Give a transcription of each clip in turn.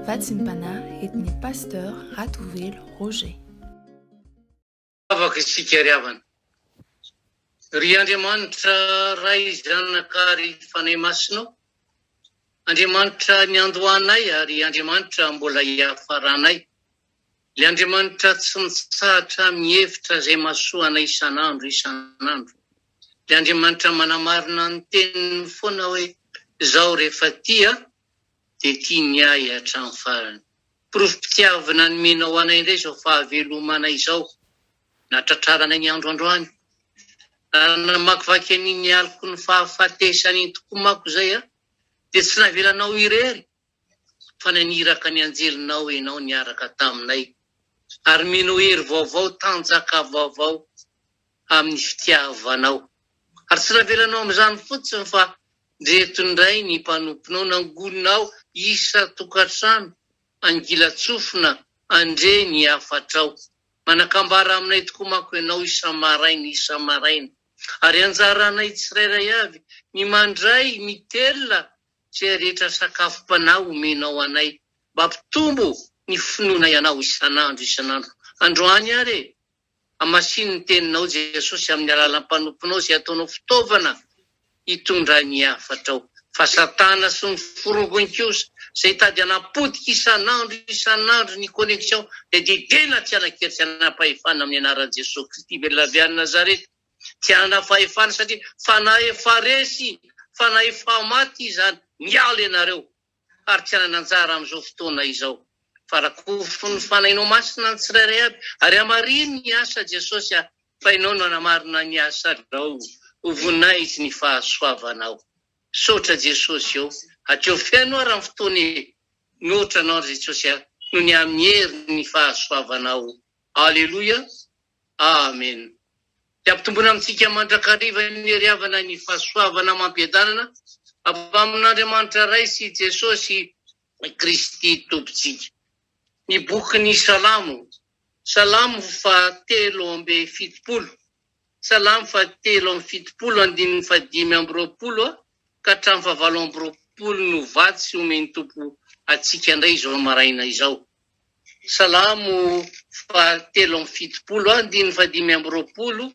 Vatsim-pana etny pasteur Ratovelo Roger. Afaka isika riavana. Ry Andriamanitra ray zanakary fanay masinao. Andriamanitra niandohanay ary Andriamanitra mbola hiafaranay. Le Andriamanitra tsy mitsahatra mihevitra izay mahasoa anay isan'andro. Le Andriamanitra manamarina ny teniny foana hoe izao rehefa tia dia tia ny ahy hatramin'ny farany. Porofom-pitiavana ny menao anay indray izao fahavelomanay izao. Natratraranay ny andro androany. Namakivaky an'iny aliko ny fahafatesany tokoa mako izay dia tsy navelanao irery fa naniraka ny anjelinao ianao niaraka taminay. Ary menao hery vaovao, tanjaka vaovao amin'ny fitiavanao. Ary tsy navelanao amin'izany fotsiny fa ndreto indray ny mpanomponao nangononao isa tokantrano, angilatsofina, andre ny afatrao. Manakambara aminay tokoa mako ianao isa-maraina. Ary anjaranay tsirairay avy ny mandray mitelona izay rehetra sakafom-panao omenao anay mba hampitombo ny finoana ianao isan'andro. Androany ary amasiny ny teninao Jesosy amin'ny alalan'ny mpanomponao izay ataonao fitaovana hitondra ny afatrao. Fa Satana sy ny forongony-kosa izay tady hanapotika isan'andro ny connexion dia tena tsy hanaketsy hanapahefana amin'ny anaran'i Jesosy Kristy Belavian'i Nazareta. Tsy hanapahefana satria fanahy efa resy, fanahy efa maty izany, miala ianareo ary tsy hanananjara amin'izao fotoana izao. Farakofo ny fanahinao masina ny tsirairay aby ary hamariny ny asa Jesosy fa ianao no hanamarina ny asa rao ho voninahitsy ny fahasoavanao. Sotra Jesosy eo, atreo fiainao raha ny fotoany mihoatranao Jesosy no ny amin'ny hery ny fahasoavanao. Aleluia, amen. Dia ampitombona amintsika mandrakariva ny heriavana ny fahasoavana mampiadanana avy amin'Andriamanitra ray sy Jesosy Kristy tompontsika. Ny boky ny Salamo 3:7. Salamo 3:7 andininy 5:20 ka hatramin'ny 7:20 no vatsy omeny tompo atsika indray izao maraina izao. Salamo 3:7 andininy 5:20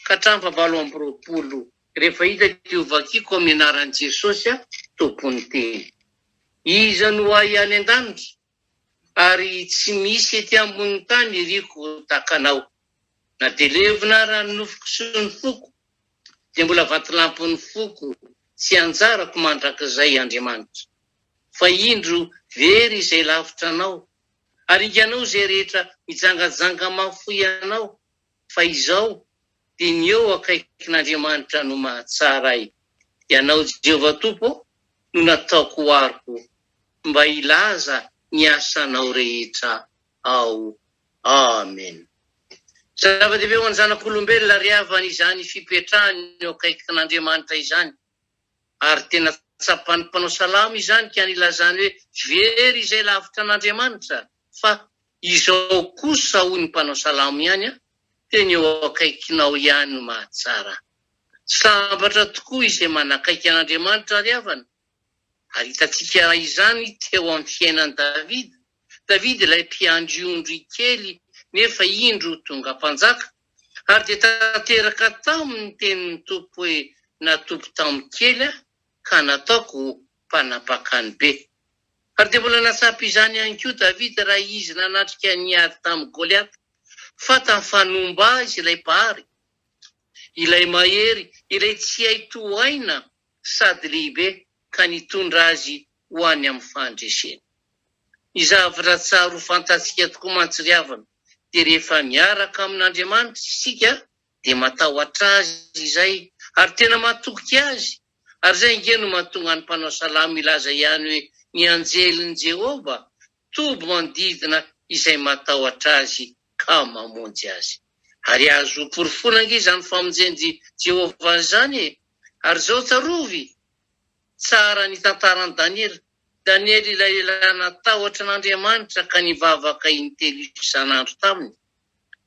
ka hatramin'ny 7:20. Rehefa hita io vakiko amin'ny anaran'i Jesosy tompony teny. Iza no ahy any an-danitra ary tsy misy ety ambony tany iriko takanao. Na dia levona raha ny nofoko sy ny foko dia mbola vatolampy ny foko tsy anjarako mandrakizay Andriamanitra. Fa indro very izay lavitra anao ary inganao izay rehetra mijangajanga mahafoy anao. Fa izao dia ny eo akaikin'Andriamanitra no mahatsara ahy. Ianao Jehovah Tompo no nataoko ho ariko mba hilaza ny asanao rehetra ao. Amen. Zava-dehibe ho an'ny zanak'olombelona riavana izany fipetrahany eo akaikin'Andriamanitra izany. Ary tena tsapan'ny mpanao salamo izany ka nilazany hoe very izay lavitra an'Andriamanitra. Fa izao kosa hoy ny mpanao salamo ihany teny eo akaikinao ihany no mahatsara. Sambatra tokoa izay manakaiky an'Andriamanitra riavana. Ary hitantsika izany teo amin'ny fiainan'i David ilay mpiandriondry kely nefa indro tonga mpanjaka. Ary dia tanteraka tamin'ny tenin'ny tompo hoe natompo tamin'ny kely ka nataoko mpanapakany be. Ary dia mbola natsapy izany ihany koa David raha izy nanatrika niady tamin'ny Goliath. Fa tamin'ny fanomba azy ilay mpahary, ilay mahery, ilay tsy hay tohaina sady lehibe ka nitondra azy ho any amin'ny fandresena. Ny zavatra tsara ho fantatsika tokoa mantsy riavana dia rehefa miaraka amin'Andriamanitra isika dia matahotra azy izay ary tena mahatoky azy. Ary izay nge no mahatonga ny mpanao salamo milaza ihany hoe ny anjelin'i Jehova tobo manodidina izay matahotra azy ka mamonjy azy. Ary azo porofona nge izany famonjen'i Jehova izany. Ary izao tsarovy tsara ny tantaran'i Daniely ilay natahotra an'Andriamanitra ka nivavaka intelo isan'andro taminy.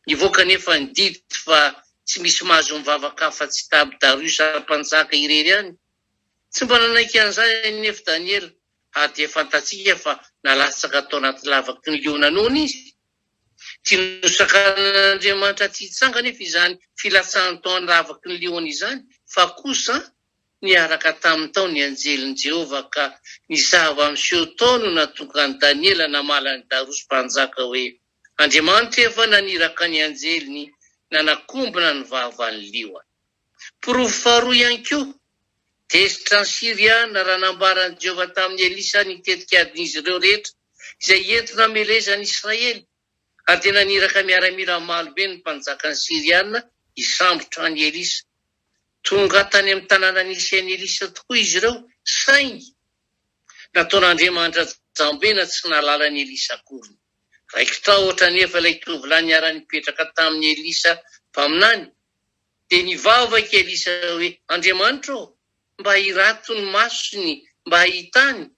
Nivoaka nefa ny dity fa tsy misy mahazo mivavaka afa-tsy taby Darius mpanjaka irery ihany. Tsy mba nanaiky an'izay nefa Daniely dia fantatsika fa nalatsaka tao anaty lavaky ny liona noana izy. Tsy nosakan'Andriamanitra tsy hitsanga nefa izany filatsahany tao amin'ny lavaky ny liona izany, fa kosa niaraka tamin'ny tao ny anjelin Jehova ka nizava amin'seho tao no natonga ny Daniela namala ny Darosy mpanjaka hoe Andriamanitra efa naniraka ny anjeliny nanakombona ny vavan'ny liona. Porofo faharoa ihany koa, desitra ny Siriana raha nambaran'i Jehova tamin'ny Elisa nitetika adin'izy ireo rehetra izay entina hamelezany Israely. Ary dia naniraka miaramila malobe ny mpanjaka ny Siriana hisambotra ny Elisa. Tonga tany amin'ny tanàna nisy an'i Elisa tokoa izy ireo, saingy nataon'Andriamanitra jambena tsy nalalany Elisa akory. Raiky tao ohatra nefa ilay tovolahy niara-nipetraka tamin'ny Elisa mpaminany, dia nivavaka Elisa hoe Andriamanitra ô, mba hirato ny masony, mba hahitany.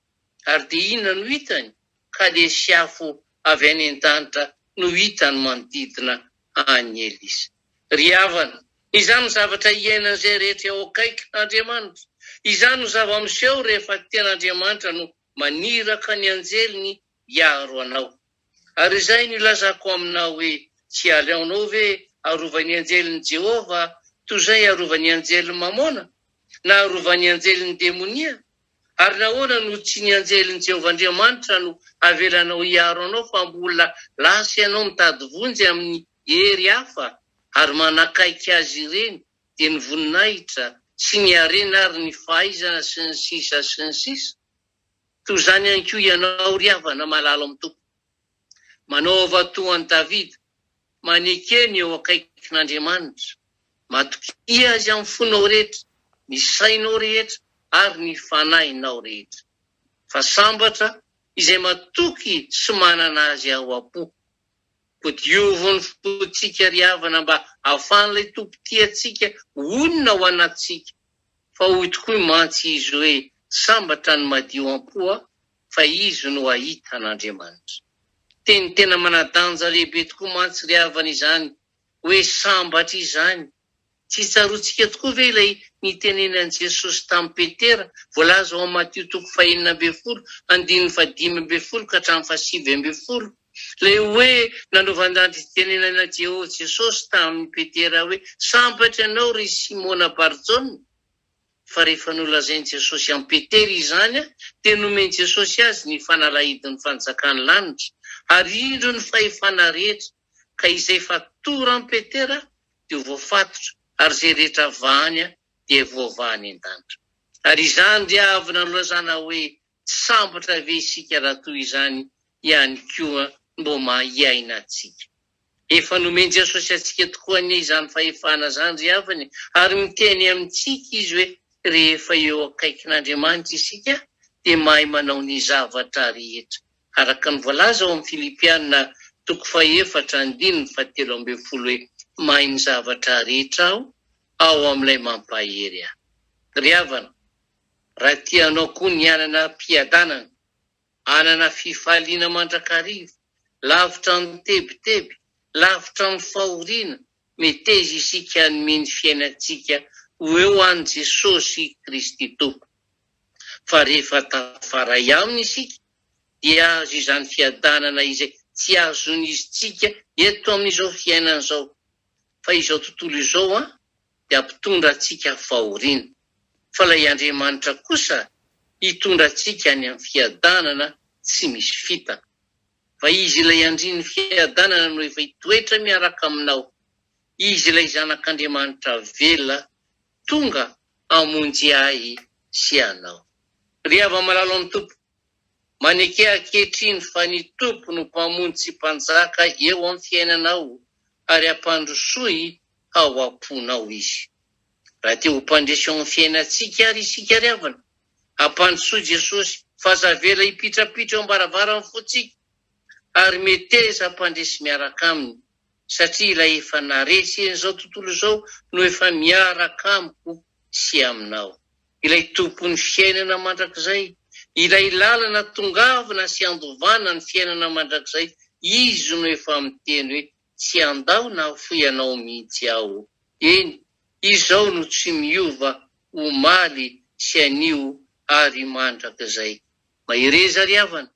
Ary dia inona no hitany? Ka dia siafo avy any an-danitra no hitany manodidina any Elisa. Ry havana, izany no zavatra iainan'izay rehetra eo akaikin'Andriamanitra. Izany no zava-miseho rehefa tian'Andriamanitra no maniraka ny anjeliny hiaro anao. Ary izay no ilazako aminao hoe tsy aleonao ve arovany anjelin'i Jehova toy izay arovany anjelin'ny mamona na arovany anjelin'ny demonia? Ary nahoana no tsy ny anjelin'i Jehova Andriamanitra no avelanao hiaro anao fa mbola lasa ianao mitady vonjy amin'ny hery hafa ary manakaiky azy ireny dia ny voninahitra sy ny harena ary ny fahaizana sy ny sisa sy ny sisa. Toy izany ihany koa ianao ry havana malalo amin'ny tompo. Manaova toa an'i Davida, manekeny eo akaikin'Andriamanitra, matokia azy amin'ny fonao rehetra, ny sainao rehetra ary ny fanahinao rehetra. Fa sambatra izay matoky sy manana azy ao am-po. Ko diovy ny fotsika ry havana mba ahafahan'ilay tompo tiantsika onona ho anatsika. Fa hoy tokoa mantsy izy hoe sambatra ny madio am-po fa izy no ahita an'Andriamanitra. Tena manadanja lehibe tokoa mantsy ry havana izany hoe sambatra izany. Tsy tsaroantsika tokoa ve ilay nitenenan'i Jesosy tamin'ny Petera, voalaza ao amin'ny Mateo 4:5-10 ka hatramin'ny 7:10. Ilay hoe nanaovandandry tenenana Jehovah Jesosy tamin'ny Petera hoe sambatra ianao ry Simona Barjona. Fa rehefa nolazain'i Jesosy amin'ny Petera izany dia nomeny Jesosy azy ny fanalahidin'ny fanjakany lanitra ary indro ny fahefana rehetra, ka izay fatora amin'ny Petera dia voafatotra ary izay rehetra vahany dia voavahany an-danitra. Ary izany dia avy nalazana hoe sambatra ve isika raha toy izany ihany koa mbo mahiaina atsika. Efa nomeny Jesosy atsika tokoa ny izany fahefana izany ry havana, ary miteny amintsika izy hoe rehefa eo akaikin'Andriamanitra isika dia mahay manao ny zavatra rehetra. Araka ny voalaza ao amin'ny Filipianina 4:7-13 hoe mahay ny zavatra rehetra ao amin'ilay mampahery ahy. Ry havana, raha tianao koa ny anana mpiadanana, anana fifaliana mandrakariva, lavitra ny tebiteby, lavitra ny fahoriana, meteza isika nomeny fiainantsika ho eo an' Jesosy Kristy Tompo. Fa rehefa tafaray aminy isika dia azo izany fiadanana izay tsy azon'izytsika eto amin'izao fiainana izao. Fa izao tontolo izao dia ampitondra antsika fahoriana. Fa ilay Andriamanitra kosa hitondra antsika any amin'ny fiadanana tsy misy fitana. Fa izy ilay andrin'ny fiadanana no efa hitoetra miaraka aminao. Izy ilay zanak'Andriamanitra velona tonga hamonjy ahy sy anao. Ry havana malalo amin'ny tompo, maneke ankehitriny fa ny tompo no mpamonjy sy mpanjaka eo amin'ny fiainanao ary ampandrosoy ao am-ponao izy. Raha te ho mpandresy ao amin'ny fiainantsika ary isika ry havana, ampandrosoy Jesosy fazavela hipitrapitra ao ambaravarany fotsika ary meteza ampandresy miaraka aminy, satria ilay efa naresy izao tontolo izao no efa miaraka amiko sy aminao. Ilay tompon'ny fiainana mandrakizay, ilay lalana tongavana sy andovana ny fiainana mandrakizay, izy no efa miteny hoe tsy andao na ho ianao mihitsy aho. Eny, izao no tsy miova omaly sy anio ary mandrakizay. mahireza ry havana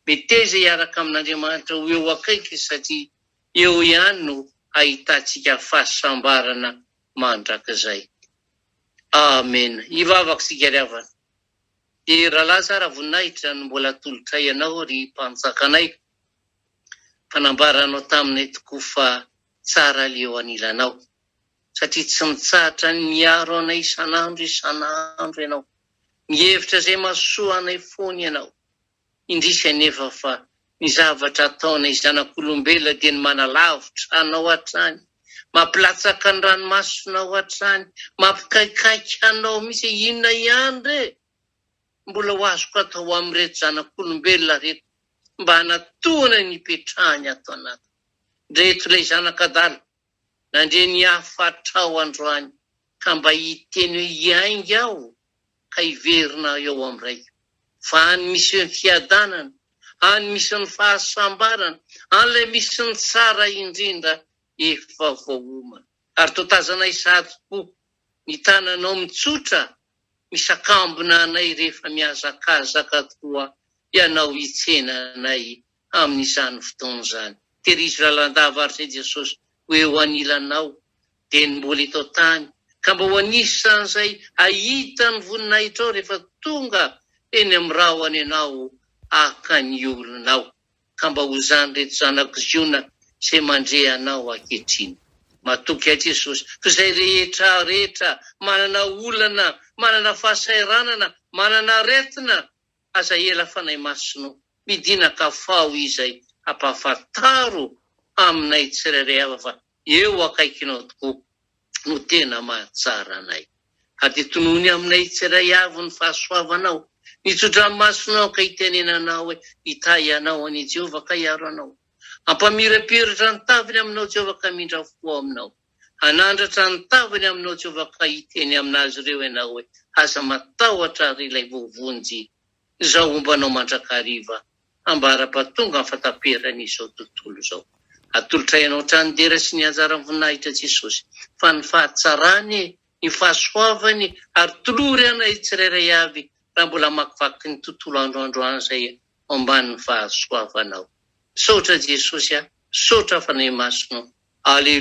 meteza hiaraka amin'Andriamanitra ho eo akaiky satria eo ihany no ahitantsika fahasambarana mandrakizay. Amen. Ivavaka sika ry havana. Rahalahy tsara voninahitra no mbola tolotra ianao ry mpamotsakanay. Fanambaranao taminay tokoa fa tsara leo anilanao. Satria tsy mitsahatra ny miaro anay isan'andro ianao. Mihevitra izay mahasoa anay foana ianao. Indrisy anefa fa ny zavatra ataonay zanak'olombelona dia ny manalavitra anao hatrany. Mampilatsaka ny ranomasonao hatrany. Mampikaikaiky anao misy inona ihany re. Mbola ho azoko atao amin'ireto zanak'olombelona reto mba hanatoana ny hipetrahany ato anaty. Reto ilay zanak'adala nandre ny afatrao androany ka mba hiteny hoe hiainga aho ka hiverina eo amin'ray. Fa any misy ny fiadanana, any misy ny fahasambarana, an'ilay misy ny tsara indrindra efa voaomana. Ary totazanay sady koa ny tananao mitsotra misakambona anay rehefa mihazakazaka tokoa ianao hitsenanay amin'izany fotoana izany. Terizo lalandavaritry Jesosy ho eo anilanao dia ny mbola eto tany ka mba ho anisan'izay ahita ny voninahitra ao rehefa tonga eny amin'ny rahony ianao aka ny olonao ka mba ho zany reto zanako ziona izay mandre anao ankehitriny. Matoky a Jesosy fa izay rehetra manana olana, manana fahasairanana, manana aretina aza ela fanay masino midina kafao izay ampahafantaro aminay tsirairay avy fa eo akaikinao tokoa no tena mahatsara anay. Ary tonony aminay tsiray avy ny fahasoavanao. Nitsotra masonao ka hitenenanao hoe hitahy anao any Jehovah ka hiaro anao. Ampamirapiratra ny taviny aminao Jehovah ka mindra fo aminao. Hanandratra ny taviny aminao Jehovah ka hiteny aminazy ireo ianao hoe aza matahotra ary ilay vovonjy izao ombanao mandrakariva ambara-patonga ny fataperan'izao tontolo izao. Atolotra ianao trany dera sy ny anjara voninahitra Jesosy fa ny fahatsarany, ny fahasoavany ary tolory anay tsirairay avy raha mbola makivaky ny tontolo androandroany izay ambanin'ny fahasoavanao. Sotra Jesosy, sotra fanay masonao. Alleluia.